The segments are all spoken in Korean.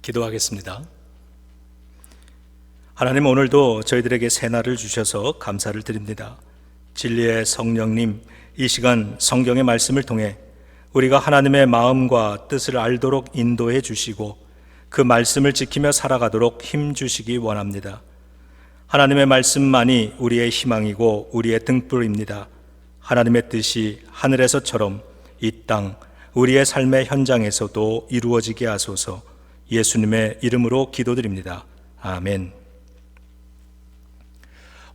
기도하겠습니다. 하나님, 오늘도 저희들에게 새날을 주셔서 감사를 드립니다. 진리의 성령님, 이 시간 성경의 말씀을 통해 우리가 하나님의 마음과 뜻을 알도록 인도해 주시고 그 말씀을 지키며 살아가도록 힘 주시기 원합니다. 하나님의 말씀만이 우리의 희망이고 우리의 등불입니다. 하나님의 뜻이 하늘에서처럼 이 땅, 우리의 삶의 현장에서도 이루어지게 하소서. 예수님의 이름으로 기도드립니다. 아멘.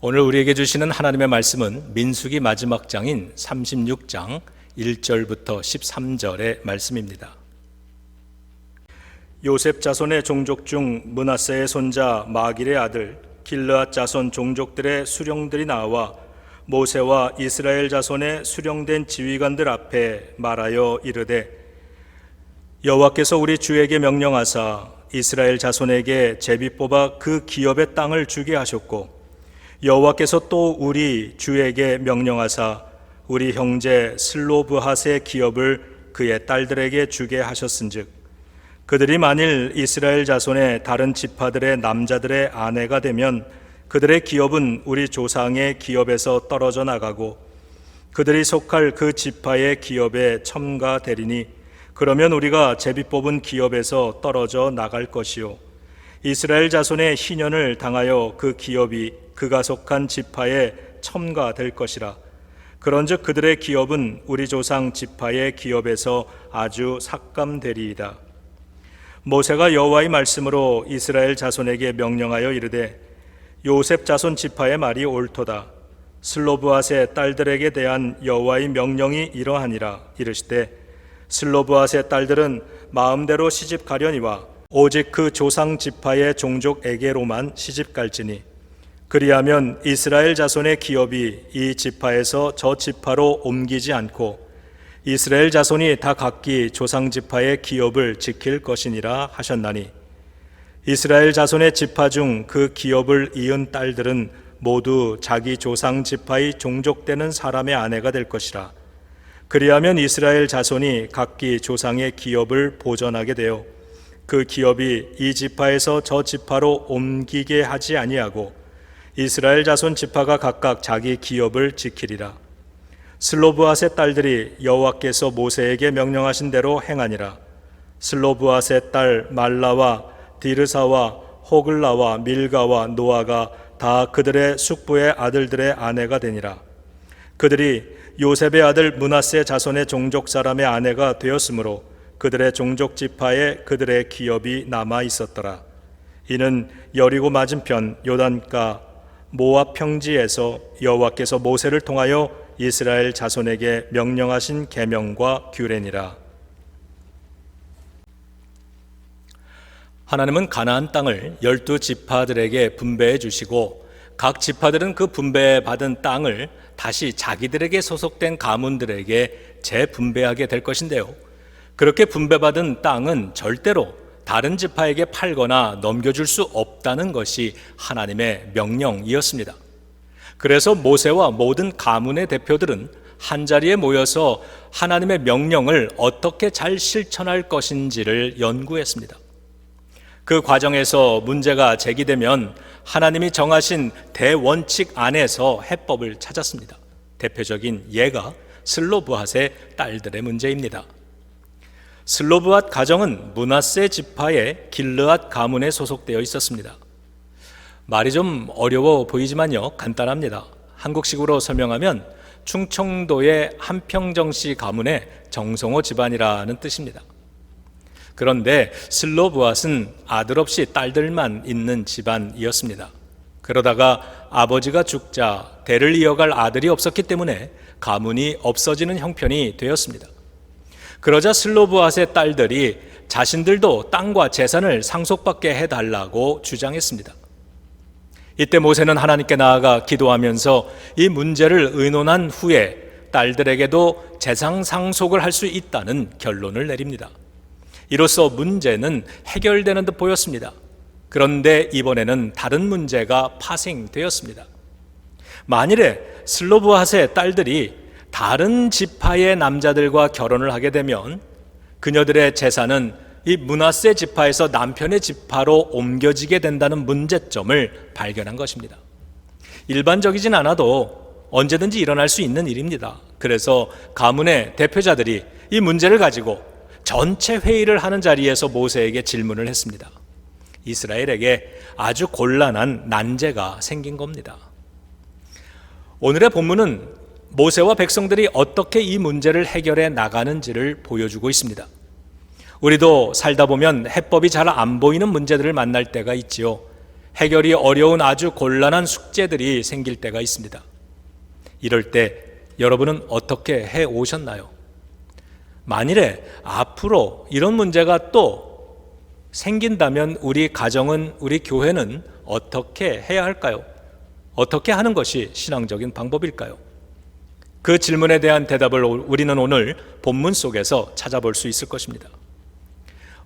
오늘 우리에게 주시는 하나님의 말씀은 민수기 마지막 장인 36장 1절부터 13절의 말씀입니다. 요셉 자손의 종족 중 므낫세의 손자 마길의 아들 길르앗 자손 종족들의 수령들이 나와 모세와 이스라엘 자손의 수령된 지휘관들 앞에 말하여 이르되, 여호와께서 우리 주에게 명령하사 이스라엘 자손에게 제비 뽑아 그 기업의 땅을 주게 하셨고, 여호와께서 또 우리 주에게 명령하사 우리 형제 슬로브핫의 기업을 그의 딸들에게 주게 하셨은즉, 그들이 만일 이스라엘 자손의 다른 지파들의 남자들의 아내가 되면 그들의 기업은 우리 조상의 기업에서 떨어져 나가고 그들이 속할 그 지파의 기업에 첨가되리니, 그러면 우리가 제비 뽑은 기업에서 떨어져 나갈 것이요, 이스라엘 자손의 희년을 당하여 그 기업이 그가 속한 지파에 첨가될 것이라. 그런즉 그들의 기업은 우리 조상 지파의 기업에서 아주 삭감되리이다. 모세가 여호와의 말씀으로 이스라엘 자손에게 명령하여 이르되, 요셉 자손 지파의 말이 옳도다. 슬로브핫의 딸들에게 대한 여호와의 명령이 이러하니라. 이르시되, 슬로브핫의 딸들은 마음대로 시집 가려니와 오직 그 조상 지파의 종족에게로만 시집 갈지니, 그리하면 이스라엘 자손의 기업이 이 지파에서 저 지파로 옮기지 않고 이스라엘 자손이 다 각기 조상 지파의 기업을 지킬 것이니라 하셨나니, 이스라엘 자손의 지파 중 그 기업을 이은 딸들은 모두 자기 조상 지파의 종족되는 사람의 아내가 될 것이라. 그리하면 이스라엘 자손이 각기 조상의 기업을 보전하게 되어 그 기업이 이 지파에서 저 지파로 옮기게 하지 아니하고 이스라엘 자손 지파가 각각 자기 기업을 지키리라. 슬로브핫의 딸들이 여호와께서 모세에게 명령하신 대로 행하니라. 슬로브핫의 딸 말라와 디르사와 호글라와 밀가와 노아가 다 그들의 숙부의 아들들의 아내가 되니라. 그들이 요셉의 아들 므낫세 자손의 종족 사람의 아내가 되었으므로 그들의 종족 지파에 그들의 기업이 남아 있었더라. 이는 여리고 맞은편 요단가 모압 평지에서 여호와께서 모세를 통하여 이스라엘 자손에게 명령하신 계명과 규례니라. 하나님은 가나안 땅을 12지파들에게 분배해 주시고 각 지파들은 그 분배받은 땅을 다시 자기들에게 소속된 가문들에게 재분배하게 될 것인데요, 그렇게 분배받은 땅은 절대로 다른 지파에게 팔거나 넘겨줄 수 없다는 것이 하나님의 명령이었습니다. 그래서 모세와 모든 가문의 대표들은 한자리에 모여서 하나님의 명령을 어떻게 잘 실천할 것인지를 연구했습니다. 그 과정에서 문제가 제기되면 하나님이 정하신 대원칙 안에서 해법을 찾았습니다. 대표적인 예가 슬로브핫의 딸들의 문제입니다. 슬로브핫 가정은 므낫세 지파의 길르앗 가문에 소속되어 있었습니다. 말이 좀 어려워 보이지만요, 간단합니다. 한국식으로 설명하면 충청도의 한평정씨 가문의 정성호 집안이라는 뜻입니다. 그런데 슬로브핫은 아들 없이 딸들만 있는 집안이었습니다. 그러다가 아버지가 죽자 대를 이어갈 아들이 없었기 때문에 가문이 없어지는 형편이 되었습니다. 그러자 슬로브핫의 딸들이 자신들도 땅과 재산을 상속받게 해달라고 주장했습니다. 이때 모세는 하나님께 나아가 기도하면서 이 문제를 의논한 후에 딸들에게도 재산 상속을 할 수 있다는 결론을 내립니다. 이로써 문제는 해결되는 듯 보였습니다. 그런데 이번에는 다른 문제가 파생되었습니다. 만일에 슬로브핫의 딸들이 다른 지파의 남자들과 결혼을 하게 되면 그녀들의 재산은 이 므낫세 지파에서 남편의 지파로 옮겨지게 된다는 문제점을 발견한 것입니다. 일반적이진 않아도 언제든지 일어날 수 있는 일입니다. 그래서 가문의 대표자들이 이 문제를 가지고 전체 회의를 하는 자리에서 모세에게 질문을 했습니다. 이스라엘에게 아주 곤란한 난제가 생긴 겁니다. 오늘의 본문은 모세와 백성들이 어떻게 이 문제를 해결해 나가는지를 보여주고 있습니다. 우리도 살다 보면 해법이 잘 안 보이는 문제들을 만날 때가 있지요. 해결이 어려운 아주 곤란한 숙제들이 생길 때가 있습니다. 이럴 때 여러분은 어떻게 해 오셨나요? 만일에 앞으로 이런 문제가 또 생긴다면 우리 가정은, 우리 교회는 어떻게 해야 할까요? 어떻게 하는 것이 신앙적인 방법일까요? 그 질문에 대한 대답을 우리는 오늘 본문 속에서 찾아볼 수 있을 것입니다.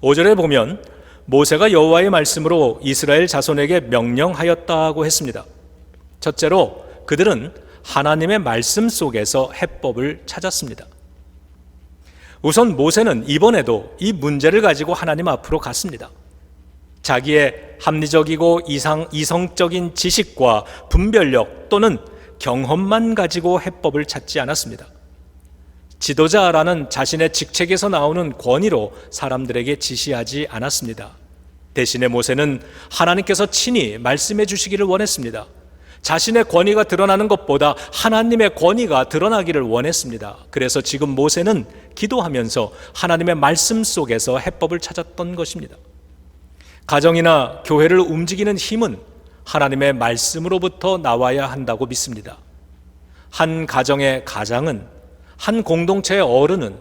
5절에 보면 모세가 여호와의 말씀으로 이스라엘 자손에게 명령하였다고 했습니다. 첫째로 그들은 하나님의 말씀 속에서 해법을 찾았습니다. 우선 모세는 이번에도 이 문제를 가지고 하나님 앞으로 갔습니다. 자기의 합리적이고 이성적인 지식과 분별력 또는 경험만 가지고 해법을 찾지 않았습니다. 지도자라는 자신의 직책에서 나오는 권위로 사람들에게 지시하지 않았습니다. 대신에 모세는 하나님께서 친히 말씀해 주시기를 원했습니다. 자신의 권위가 드러나는 것보다 하나님의 권위가 드러나기를 원했습니다. 그래서 지금 모세는 기도하면서 하나님의 말씀 속에서 해법을 찾았던 것입니다. 가정이나 교회를 움직이는 힘은 하나님의 말씀으로부터 나와야 한다고 믿습니다. 한 가정의 가장은, 한 공동체의 어른은,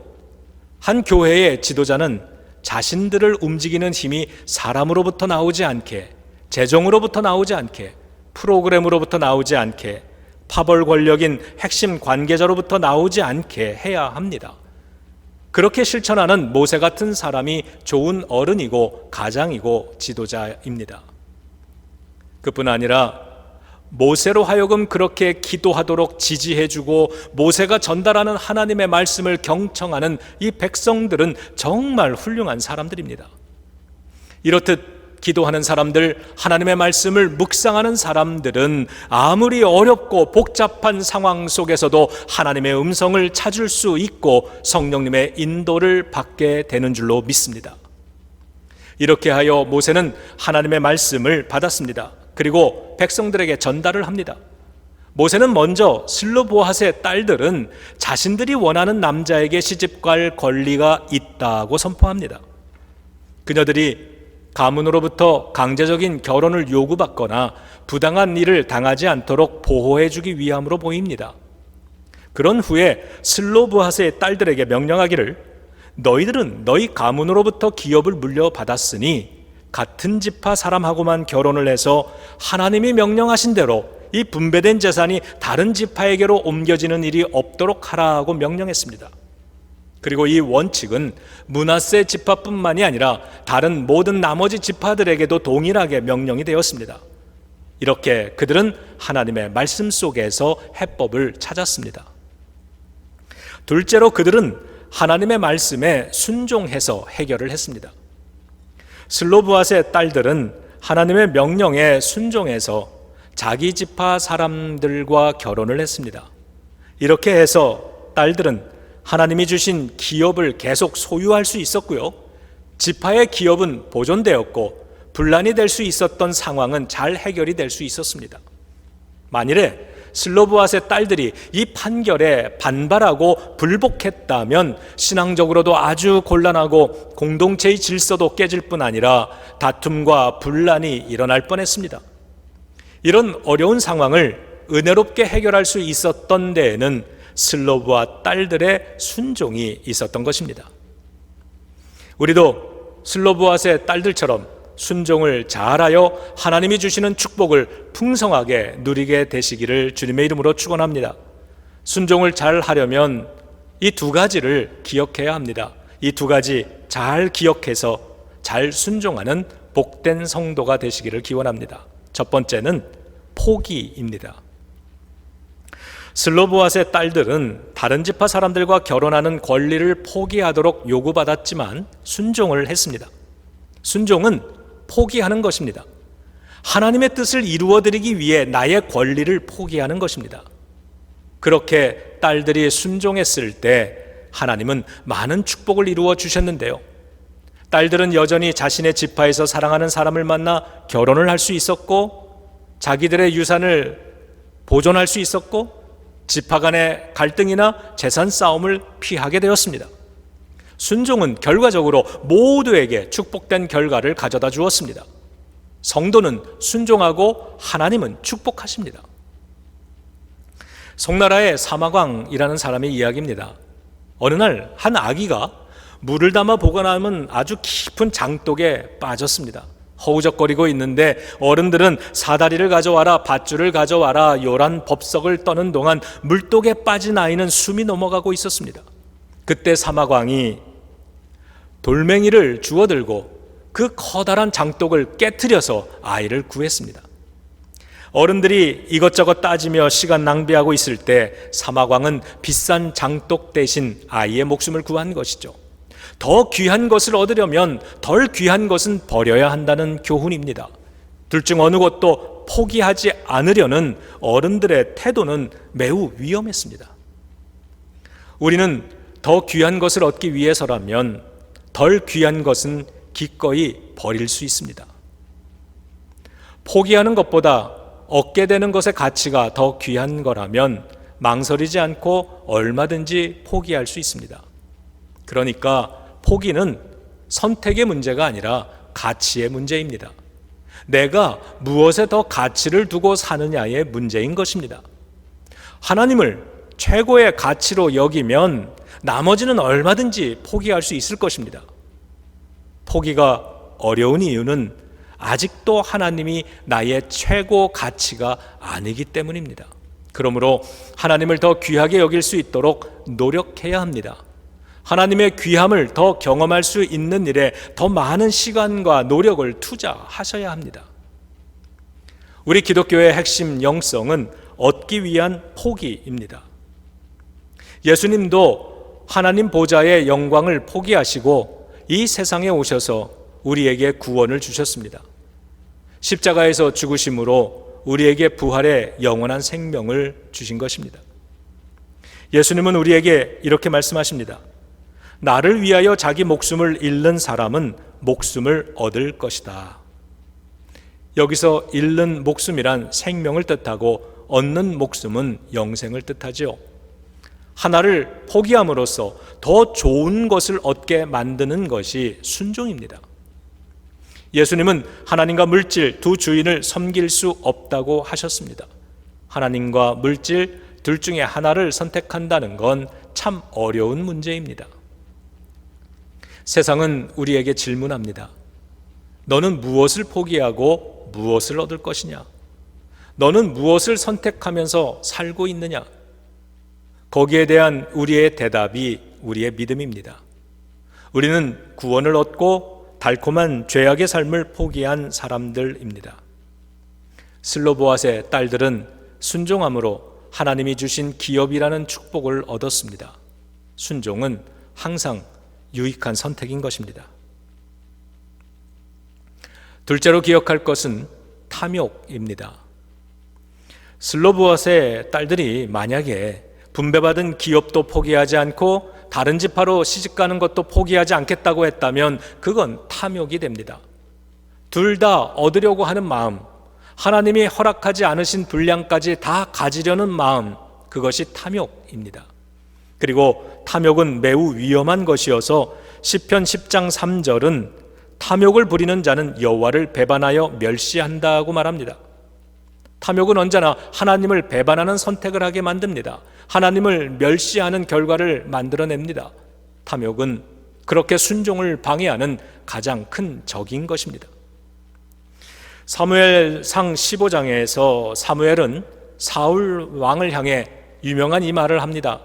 한 교회의 지도자는 자신들을 움직이는 힘이 사람으로부터 나오지 않게, 재정으로부터 나오지 않게, 프로그램으로부터 나오지 않게, 파벌 권력인 핵심 관계자로부터 나오지 않게 해야 합니다. 그렇게 실천하는 모세 같은 사람이 좋은 어른이고 가장이고 지도자입니다. 그뿐 아니라 모세로 하여금 그렇게 기도하도록 지지해주고 모세가 전달하는 하나님의 말씀을 경청하는 이 백성들은 정말 훌륭한 사람들입니다. 이렇듯 기도하는 사람들, 하나님의 말씀을 묵상하는 사람들은 아무리 어렵고 복잡한 상황 속에서도 하나님의 음성을 찾을 수 있고 성령님의 인도를 받게 되는 줄로 믿습니다. 이렇게 하여 모세는 하나님의 말씀을 받았습니다. 그리고 백성들에게 전달을 합니다. 모세는 먼저 슬로보핫의 딸들은 자신들이 원하는 남자에게 시집갈 권리가 있다고 선포합니다. 그녀들이 가문으로부터 강제적인 결혼을 요구받거나 부당한 일을 당하지 않도록 보호해주기 위함으로 보입니다. 그런 후에 슬로브핫의 딸들에게 명령하기를 너희들은 너희 가문으로부터 기업을 물려받았으니 같은 지파 사람하고만 결혼을 해서 하나님이 명령하신 대로 이 분배된 재산이 다른 지파에게로 옮겨지는 일이 없도록 하라고 명령했습니다. 그리고 이 원칙은 므낫세 지파뿐만이 아니라 다른 모든 나머지 지파들에게도 동일하게 명령이 되었습니다. 이렇게 그들은 하나님의 말씀 속에서 해법을 찾았습니다. 둘째로 그들은 하나님의 말씀에 순종해서 해결을 했습니다. 슬로브핫의 딸들은 하나님의 명령에 순종해서 자기 지파 사람들과 결혼을 했습니다. 이렇게 해서 딸들은 하나님이 주신 기업을 계속 소유할 수 있었고요. 지파의 기업은 보존되었고 분란이 될 수 있었던 상황은 잘 해결이 될 수 있었습니다. 만일에 슬로브핫의 딸들이 이 판결에 반발하고 불복했다면 신앙적으로도 아주 곤란하고 공동체의 질서도 깨질 뿐 아니라 다툼과 분란이 일어날 뻔했습니다. 이런 어려운 상황을 은혜롭게 해결할 수 있었던 데에는 슬로브핫 딸들의 순종이 있었던 것입니다. 우리도 슬로브핫의 딸들처럼 순종을 잘하여 하나님이 주시는 축복을 풍성하게 누리게 되시기를 주님의 이름으로 축원합니다. 순종을 잘 하려면 이 두 가지를 기억해야 합니다. 이 두 가지 잘 기억해서 잘 순종하는 복된 성도가 되시기를 기원합니다. 첫 번째는 포기입니다. 슬로보앗의 딸들은 다른 지파 사람들과 결혼하는 권리를 포기하도록 요구받았지만 순종을 했습니다. 순종은 포기하는 것입니다. 하나님의 뜻을 이루어드리기 위해 나의 권리를 포기하는 것입니다. 그렇게 딸들이 순종했을 때 하나님은 많은 축복을 이루어 주셨는데요. 딸들은 여전히 자신의 지파에서 사랑하는 사람을 만나 결혼을 할 수 있었고, 자기들의 유산을 보존할 수 있었고, 지파 간의 갈등이나 재산 싸움을 피하게 되었습니다. 순종은 결과적으로 모두에게 축복된 결과를 가져다 주었습니다. 성도는 순종하고 하나님은 축복하십니다. 송나라의 사마광이라는 사람의 이야기입니다. 어느 날 한 아기가 물을 담아 보관하면 아주 깊은 장독에 빠졌습니다. 허우적거리고 있는데 어른들은 사다리를 가져와라, 밧줄을 가져와라, 요란 법석을 떠는 동안 물독에 빠진 아이는 숨이 넘어가고 있었습니다. 그때 사마광이 돌멩이를 주워들고 그 커다란 장독을 깨트려서 아이를 구했습니다. 어른들이 이것저것 따지며 시간 낭비하고 있을 때 사마광은 비싼 장독 대신 아이의 목숨을 구한 것이죠. 더 귀한 것을 얻으려면 덜 귀한 것은 버려야 한다는 교훈입니다. 둘 중 어느 것도 포기하지 않으려는 어른들의 태도는 매우 위험했습니다. 우리는 더 귀한 것을 얻기 위해서라면 덜 귀한 것은 기꺼이 버릴 수 있습니다. 포기하는 것보다 얻게 되는 것의 가치가 더 귀한 거라면 망설이지 않고 얼마든지 포기할 수 있습니다. 그러니까 포기는 선택의 문제가 아니라 가치의 문제입니다. 내가 무엇에 더 가치를 두고 사느냐의 문제인 것입니다. 하나님을 최고의 가치로 여기면 나머지는 얼마든지 포기할 수 있을 것입니다. 포기가 어려운 이유는 아직도 하나님이 나의 최고 가치가 아니기 때문입니다. 그러므로 하나님을 더 귀하게 여길 수 있도록 노력해야 합니다. 하나님의 귀함을 더 경험할 수 있는 일에 더 많은 시간과 노력을 투자하셔야 합니다. 우리 기독교의 핵심 영성은 얻기 위한 포기입니다. 예수님도 하나님 보좌의 영광을 포기하시고 이 세상에 오셔서 우리에게 구원을 주셨습니다. 십자가에서 죽으심으로 우리에게 부활의 영원한 생명을 주신 것입니다. 예수님은 우리에게 이렇게 말씀하십니다. 나를 위하여 자기 목숨을 잃는 사람은 목숨을 얻을 것이다. 여기서 잃는 목숨이란 생명을 뜻하고 얻는 목숨은 영생을 뜻하지요. 하나를 포기함으로써 더 좋은 것을 얻게 만드는 것이 순종입니다. 예수님은 하나님과 물질 두 주인을 섬길 수 없다고 하셨습니다. 하나님과 물질 둘 중에 하나를 선택한다는 건 참 어려운 문제입니다. 세상은 우리에게 질문합니다. 너는 무엇을 포기하고 무엇을 얻을 것이냐? 너는 무엇을 선택하면서 살고 있느냐? 거기에 대한 우리의 대답이 우리의 믿음입니다. 우리는 구원을 얻고 달콤한 죄악의 삶을 포기한 사람들입니다. 슬로보앗의 딸들은 순종함으로 하나님이 주신 기업이라는 축복을 얻었습니다. 순종은 항상 유익한 선택인 것입니다. 둘째로 기억할 것은 탐욕입니다. 슬로보앗의 딸들이 만약에 분배받은 기업도 포기하지 않고 다른 지파로 시집가는 것도 포기하지 않겠다고 했다면 그건 탐욕이 됩니다. 둘 다 얻으려고 하는 마음, 하나님이 허락하지 않으신 분량까지 다 가지려는 마음, 그것이 탐욕입니다. 그리고 탐욕은 매우 위험한 것이어서 시편 10장 3절은 탐욕을 부리는 자는 여호와를 배반하여 멸시한다고 말합니다. 탐욕은 언제나 하나님을 배반하는 선택을 하게 만듭니다. 하나님을 멸시하는 결과를 만들어냅니다. 탐욕은 그렇게 순종을 방해하는 가장 큰 적인 것입니다. 사무엘상 15장에서 사무엘은 사울 왕을 향해 유명한 이 말을 합니다.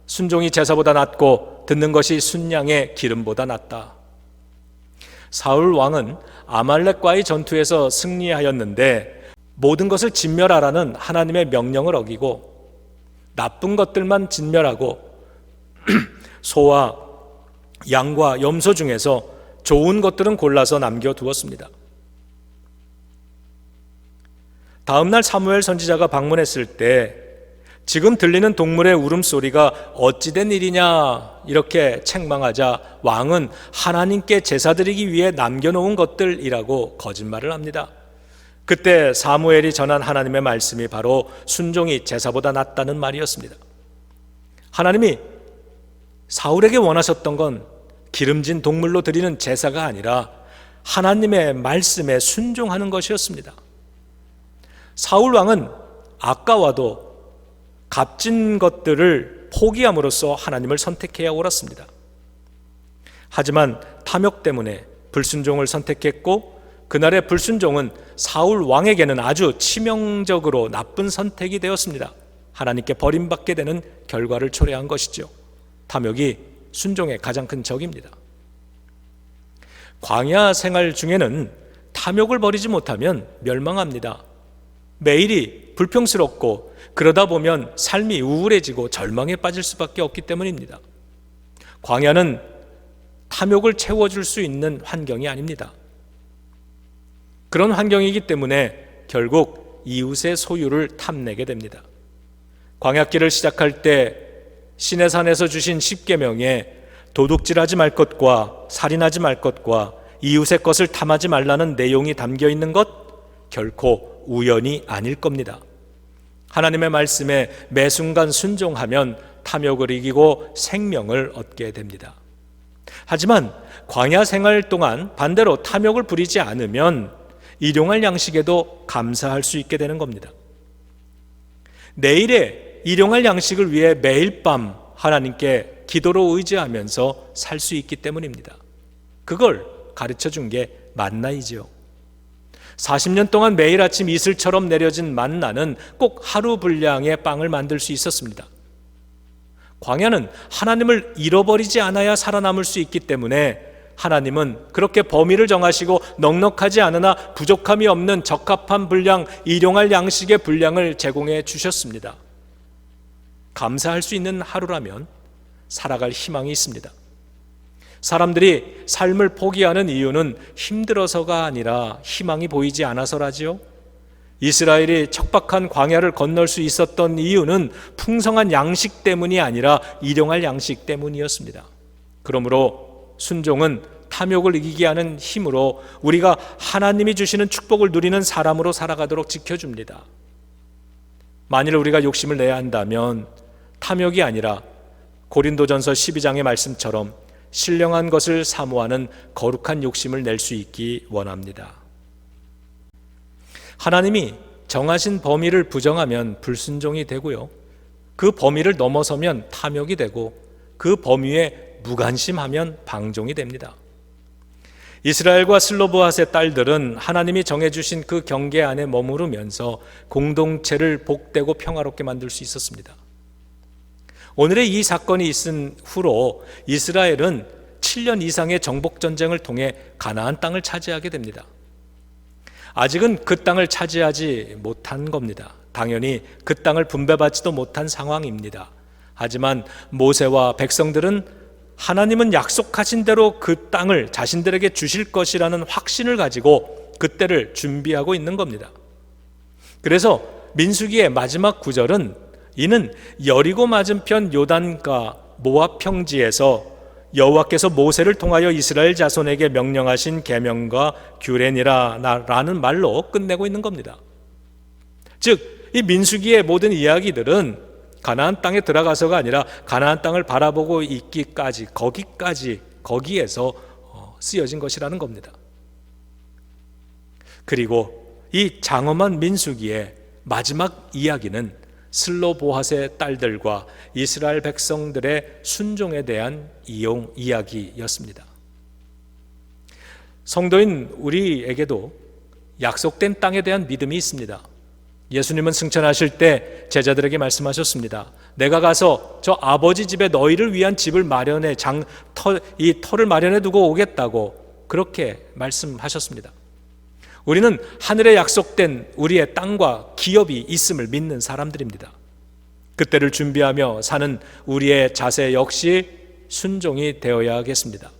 순종이 제사보다 낫고 듣는 것이 순양의 기름보다 낫다. 사울 왕은 아말렉과의 전투에서 승리하였는데 모든 것을 진멸하라는 하나님의 명령을 어기고 나쁜 것들만 진멸하고 소와 양과 염소 중에서 좋은 것들은 골라서 남겨두었습니다. 다음 날 사무엘 선지자가 방문했을 때 지금 들리는 동물의 울음소리가 어찌된 일이냐 이렇게 책망하자 왕은 하나님께 제사 드리기 위해 남겨놓은 것들이라고 거짓말을 합니다. 그때 사무엘이 전한 하나님의 말씀이 바로 순종이 제사보다 낫다는 말이었습니다. 하나님이 사울에게 원하셨던 건 기름진 동물로 드리는 제사가 아니라 하나님의 말씀에 순종하는 것이었습니다. 사울 왕은 아까와도 값진 것들을 포기함으로써 하나님을 선택해야 옳았습니다. 하지만 탐욕 때문에 불순종을 선택했고 그날의 불순종은 사울 왕에게는 아주 치명적으로 나쁜 선택이 되었습니다. 하나님께 버림받게 되는 결과를 초래한 것이죠. 탐욕이 순종의 가장 큰 적입니다. 광야 생활 중에는 탐욕을 버리지 못하면 멸망합니다. 매일이 불평스럽고 그러다 보면 삶이 우울해지고 절망에 빠질 수밖에 없기 때문입니다. 광야는 탐욕을 채워줄 수 있는 환경이 아닙니다. 그런 환경이기 때문에 결국 이웃의 소유를 탐내게 됩니다. 광야길을 시작할 때 시내산에서 주신 10계명에 도둑질하지 말 것과 살인하지 말 것과 이웃의 것을 탐하지 말라는 내용이 담겨 있는 것 결코 우연이 아닐 겁니다. 하나님의 말씀에 매 순간 순종하면 탐욕을 이기고 생명을 얻게 됩니다. 하지만 광야 생활 동안 반대로 탐욕을 부리지 않으면 일용할 양식에도 감사할 수 있게 되는 겁니다. 내일의 일용할 양식을 위해 매일 밤 하나님께 기도로 의지하면서 살 수 있기 때문입니다. 그걸 가르쳐 준 게 만나이지요. 40년 동안 매일 아침 이슬처럼 내려진 만나는 꼭 하루 분량의 빵을 만들 수 있었습니다. 광야는 하나님을 잃어버리지 않아야 살아남을 수 있기 때문에 하나님은 그렇게 범위를 정하시고 넉넉하지 않으나 부족함이 없는 적합한 분량, 일용할 양식의 분량을 제공해 주셨습니다. 감사할 수 있는 하루라면 살아갈 희망이 있습니다. 사람들이 삶을 포기하는 이유는 힘들어서가 아니라 희망이 보이지 않아서라지요. 이스라엘이 척박한 광야를 건널 수 있었던 이유는 풍성한 양식 때문이 아니라 일용할 양식 때문이었습니다. 그러므로 순종은 탐욕을 이기게 하는 힘으로 우리가 하나님이 주시는 축복을 누리는 사람으로 살아가도록 지켜줍니다. 만일 우리가 욕심을 내야 한다면 탐욕이 아니라 고린도전서 12장의 말씀처럼 신령한 것을 사모하는 거룩한 욕심을 낼 수 있기 원합니다. 하나님이 정하신 범위를 부정하면 불순종이 되고요. 그 범위를 넘어서면 탐욕이 되고 그 범위에 무관심하면 방종이 됩니다. 이스라엘과 슬로보핫의 딸들은 하나님이 정해주신 그 경계 안에 머무르면서 공동체를 복되고 평화롭게 만들 수 있었습니다. 오늘의 이 사건이 있은 후로 이스라엘은 7년 이상의 정복전쟁을 통해 가나안 땅을 차지하게 됩니다. 아직은 그 땅을 차지하지 못한 겁니다. 당연히 그 땅을 분배받지도 못한 상황입니다. 하지만 모세와 백성들은 하나님은 약속하신 대로 그 땅을 자신들에게 주실 것이라는 확신을 가지고 그때를 준비하고 있는 겁니다. 그래서 민수기의 마지막 구절은 이는 여리고 맞은편 요단과 모압 평지에서 여호와께서 모세를 통하여 이스라엘 자손에게 명령하신 계명과 규례니라 라는 말로 끝내고 있는 겁니다. 즉, 이 민수기의 모든 이야기들은 가나안 땅에 들어가서가 아니라 가나안 땅을 바라보고 있기까지 거기에서 쓰여진 것이라는 겁니다. 그리고 이 장엄한 민수기의 마지막 이야기는 슬로보핫의 딸들과 이스라엘 백성들의 순종에 대한 이야기였습니다. 성도인 우리에게도 약속된 땅에 대한 믿음이 있습니다. 예수님은 승천하실 때 제자들에게 말씀하셨습니다. 내가 가서 저 아버지 집에 너희를 위한 집을 마련해 이 터를 마련해 두고 오겠다고 그렇게 말씀하셨습니다. 우리는 하늘에 약속된 우리의 땅과 기업이 있음을 믿는 사람들입니다. 그때를 준비하며 사는 우리의 자세 역시 순종이 되어야 하겠습니다.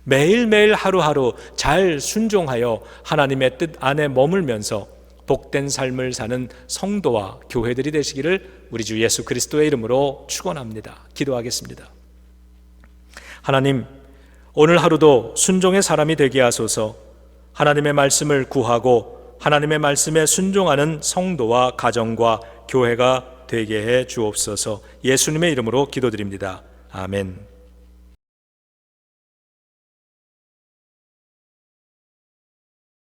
매일매일 하루하루 잘 순종하여 하나님의 뜻 안에 머물면서 복된 삶을 사는 성도와 교회들이 되시기를 우리 주 예수 그리스도의 이름으로 축원합니다. 기도하겠습니다. 하나님, 오늘 하루도 순종의 사람이 되게 하소서. 하나님의 말씀을 구하고 하나님의 말씀에 순종하는 성도와 가정과 교회가 되게 해 주옵소서. 예수님의 이름으로 기도드립니다. 아멘.